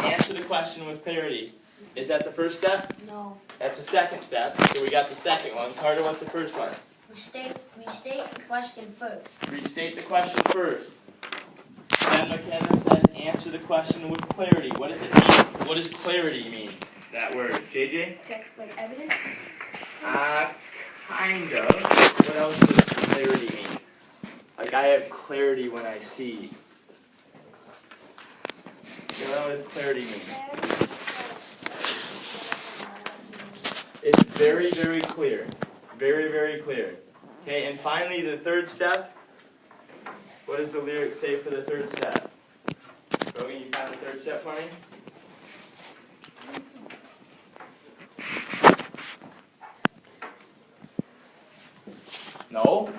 answer the question with clarity. Is that the first step? No. That's the second step. So we got the second one. Carter, what's the first one? Restate the question first. Restate the question first. Then McKenna said answer the question with clarity. What does it mean? What does clarity mean? That word. JJ? Check like evidence. Kind of. What else does clarity mean? Like I have clarity when I see. What does clarity mean? It's very, very clear. Very, very clear. Okay, and finally the third step. What does the lyric say for the third step? Rogan, you find the third step for me? No?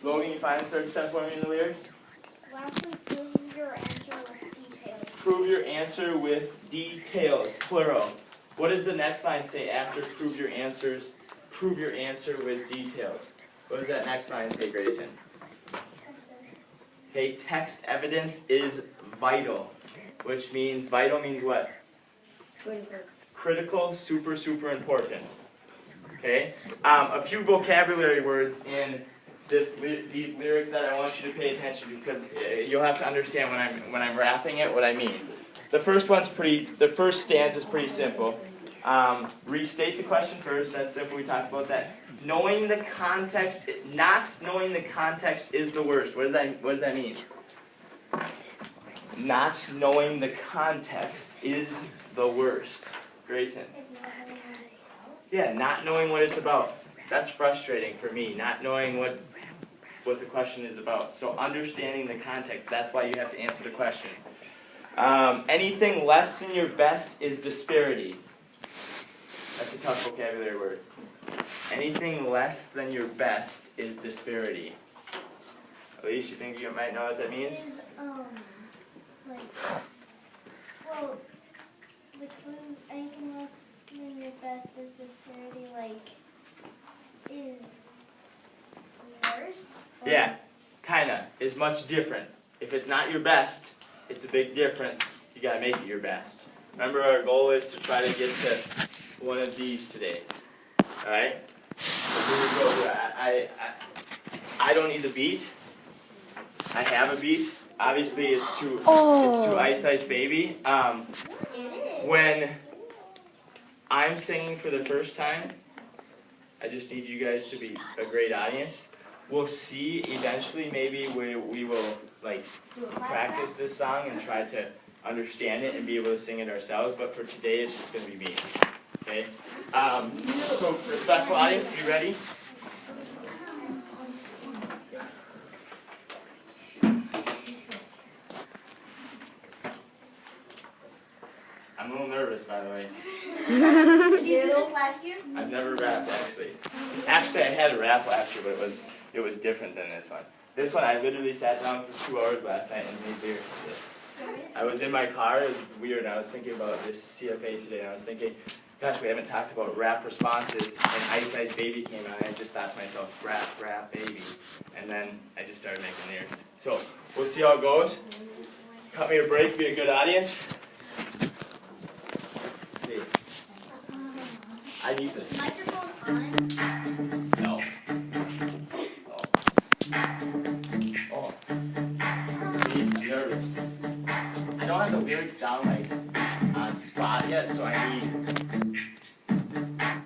Logan, you find the third step for me in the lyrics? Lastly, prove your answer with details. Prove your answer with details, plural. What does the next line say after prove your answers? Prove your answer with details. What does that next line say, Grayson? Okay, text evidence is vital, which means, vital means what? Critical, super, super important. Okay? A few vocabulary words in these lyrics that I want you to pay attention to, because you'll have to understand when I'm rapping it what I mean. The first stanza is pretty simple. Restate the question first. That's simple. We talked about that. Knowing the context, not knowing the context is the worst. What does that mean? Not knowing the context is the worst. Grayson. Yeah, not knowing what it's about. That's frustrating for me. Not knowing what the question is about. So understanding the context. That's why you have to answer the question. Anything less than your best is disparity. That's a tough vocabulary word. Anything less than your best is disparity. Elise, you think you might know what that means? Is, which means anything less than your best is disparity, is worse? Yeah, kinda. Is much different. If it's not your best, it's a big difference. You gotta make it your best. Remember, our goal is to try to get to one of these today. Alright? So here we go. I don't need the beat. I have a beat. Obviously, it's to Ice Ice Baby. When I'm singing for the first time, I just need you guys to be a great audience. We'll see eventually. Maybe we will practice this song and try to understand it and be able to sing it ourselves. But for today, it's just going to be me. Okay. So respectful audience, you ready? I'm a little nervous, by the way. Did you do this last year? I've never rapped, actually. Actually, I had a rap last year, but it was different than this one. This one, I literally sat down for 2 hours last night and made lyrics to this. I was in my car. It was weird. I was thinking about this CFA today, and I was thinking, gosh, we haven't talked about rap responses. And Ice Ice Baby came out, and I just thought to myself, rap, baby. And then I just started making lyrics. So we'll see how it goes. Cut me a break. Be a good audience. I need this. Microphone on? No. Oh. I'm nervous. I don't have the lyrics down on spot yet, so I need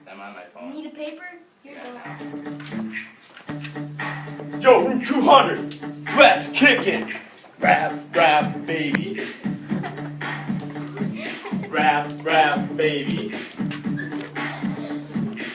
them on my phone. Need a paper? Here's one. Yo, Route 200, let's kick it. Rap, baby. Rap, baby.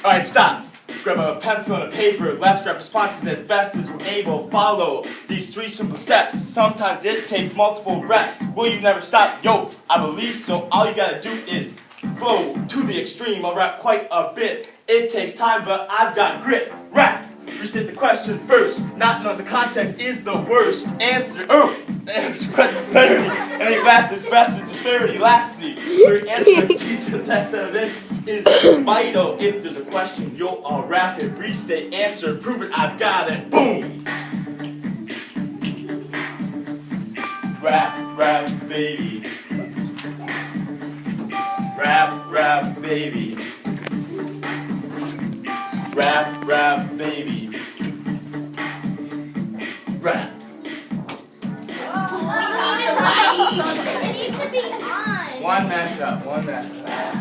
Alright, stop. Grab a pencil and a paper. Let's rap responses as best as we're able. Follow these 3 simple steps. Sometimes it takes multiple reps. Will you never stop? Yo, I believe so. All you gotta do is flow to the extreme. I'll rap quite a bit. It takes time, but I've got grit. Rap. Restate the question first. Not knowing the context is the worst answer. Clarity. Any last is best is disparity. Lastly, your answer to each of the text evidence is vital. If there's a question, you'll all rap it. Restate, answer, prove it, I've got it. Boom! Rap, baby. rap, baby. Rap, rap, baby. Rap. It needs to be on. One mess up, one mess up.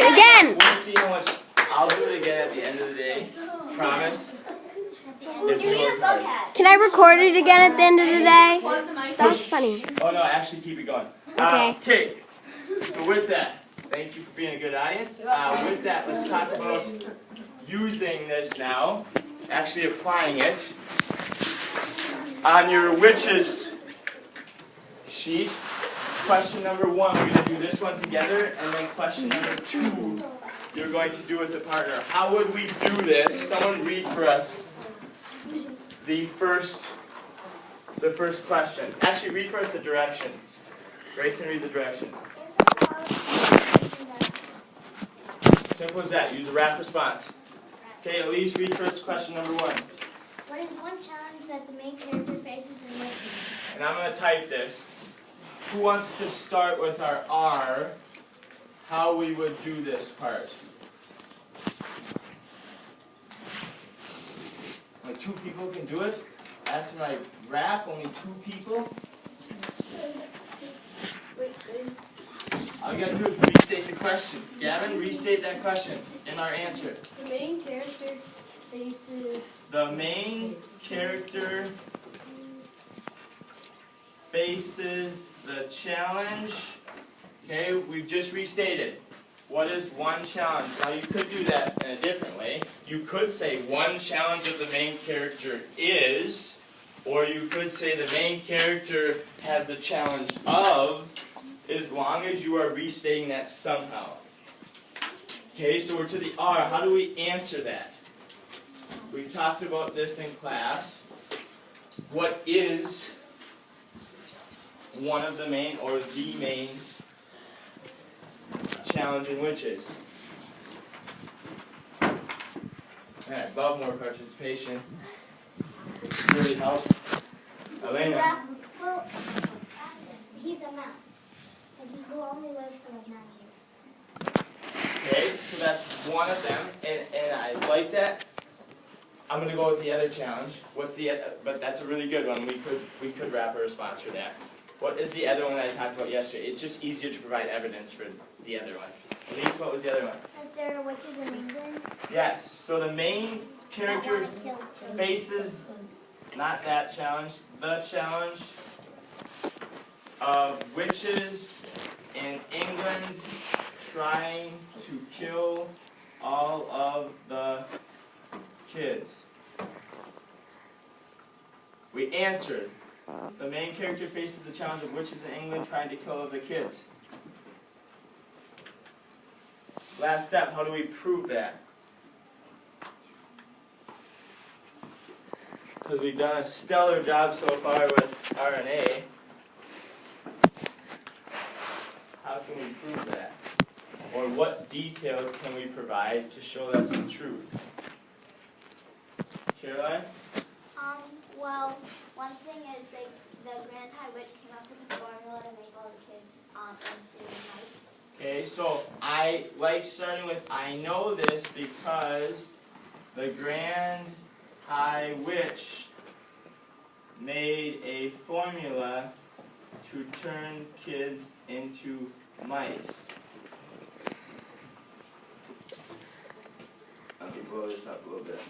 Again. We'll see how much. I'll do it again at the end of the day. Promise. If you work hard. Can I record it again at the end of the day? That's funny. Oh no, actually keep it going. Okay. Okay. So with that, thank you for being a good audience. With that, let's talk about using this now. Actually applying it on your witches sheet. Question number 1, we're going to do this one together, and then question number 2, you're going to do with a partner. How would we do this? Someone read for us the first question. Actually, read for us the directions. Grayson, read the directions. Simple as that. Use a rap response. Okay, Elise, read for us question number 1. What is one challenge that the main character faces in Witches? And I'm going to type this. Who wants to start with our R, how we would do this part? Only 2 people can do it? After my rap, only 2 people? All you got to do is restate the question. Gavin, restate that question in our answer. The main character faces... The main character faces the challenge. Okay, we've just restated. What is one challenge? Now you could do that in a different way. You could say one challenge of the main character is, or you could say the main character has the challenge of, as long as you are restating that somehow. Okay, so we're to the R. How do we answer that? We talked about this in class. What is one of the main or the main challenge in witches? And I'd love more participation. It really helps. Elena. Well, he's a mouse. And he will only live for like 9 years. Okay, so that's one of them, and I like that. I'm gonna go with the other challenge. What's the other? But that's a really good one. We could wrap a response for that. What is the other one that I talked about yesterday? It's just easier to provide evidence for the other one. Elise, what was the other one? That there are witches in England Yes. So the main that character want to kill children. faces not that challenge, the challenge of witches in England trying to kill all of the kids. We answered. The main character faces the challenge of witches in England trying to kill all of the kids. Last step, how do we prove that? Because we've done a stellar job so far with RNA. How can we prove that? Or what details can we provide to show that's the truth? Caroline? Well, one thing is the Grand High Witch came up with a formula to make all the kids into mice. Okay, so I like starting with I know this because the Grand High Witch made a formula to turn kids into mice. Let me blow this up a little bit.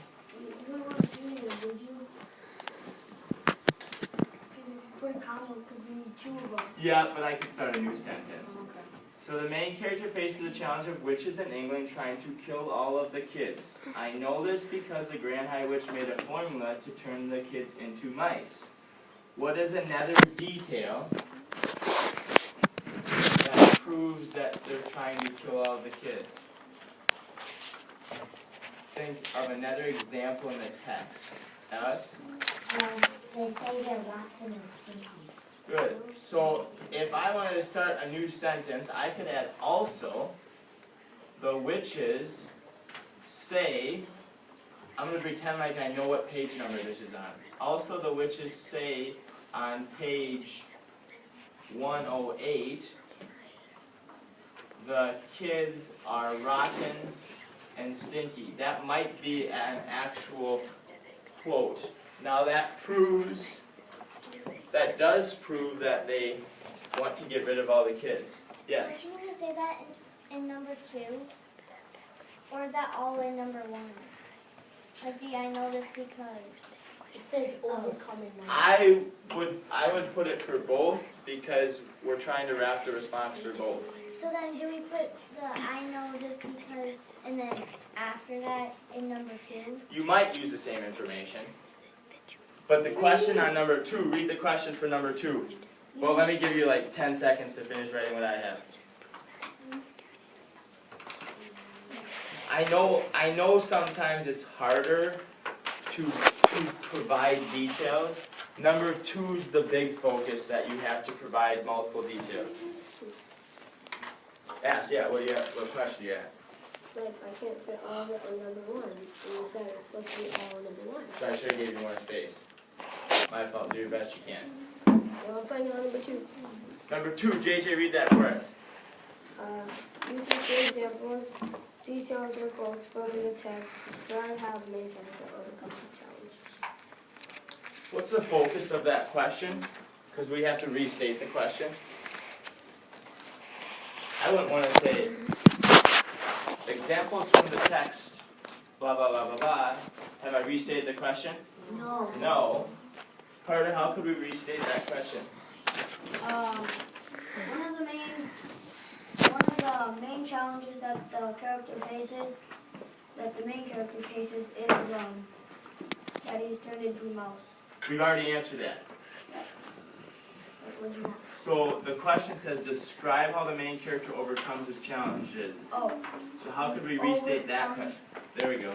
Yeah, but I can start a new sentence. So the main character faces the challenge of witches in England trying to kill all of the kids. I know this because the Grand High Witch made a formula to turn the kids into mice. What is another detail that proves that they're trying to kill all of the kids? Think of another example in the text. Alex? They say they're rotten and stinky. Good. So if I wanted to start a new sentence, I could add also, the witches say, I'm going to pretend like I know what page number this is on. Also the witches say on page 108, the kids are rotten and stinky. That might be an actual quote. Now that does prove that they want to get rid of all the kids. Yes? Are you going to say that in number 2? Or is that all in number 1? Like the I know this because... It says overcoming my. I would put it for both because we're trying to wrap the response for both. So then do we put the I know this because, and then after that in number 2? You might use the same information. But the question on number 2, read the question for number 2. Well, let me give you like 10 seconds to finish writing what I have. I know sometimes it's harder to provide details. Number 2 is the big focus that you have to provide multiple details. Ask, yeah, what question do you have? Like, I can't fit all of it on number 1. And you said it's supposed to be all on number 1. So I should have gave you more space. My fault, do your best you can. Well, I'm putting it on number 2. Number 2, JJ, read that for us. Using three examples, details or quotes further the text, describe how the main character overcomes the challenge. What's the focus of that question? Because we have to restate the question. I wouldn't want to say examples from the text, blah, blah, blah, blah, blah. Have I restated the question? No. No. Carter, how could we restate that question? One of the main challenges that the main character faces is that he's turned into a mouse. We've already answered that. What do you want? So the question says, describe how the main character overcomes his challenges. Oh. So how could we restate that question? There we go.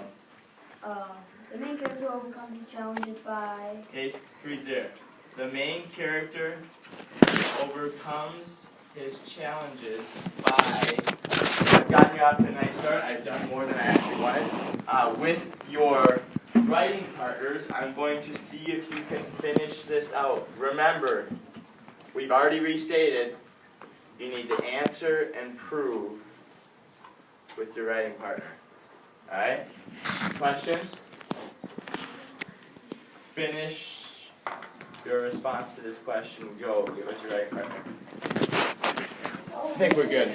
The main character overcomes his challenges by... Okay, freeze there. The main character overcomes his challenges by... I've gotten you off to a nice start. I've done more than I actually wanted. With your writing partners, I'm going to see if you can finish this out. Remember, we've already restated, you need to answer and prove with your writing partner. Alright? Questions? Finish your response to this question. Go. Give us your writing partner. I think we're good.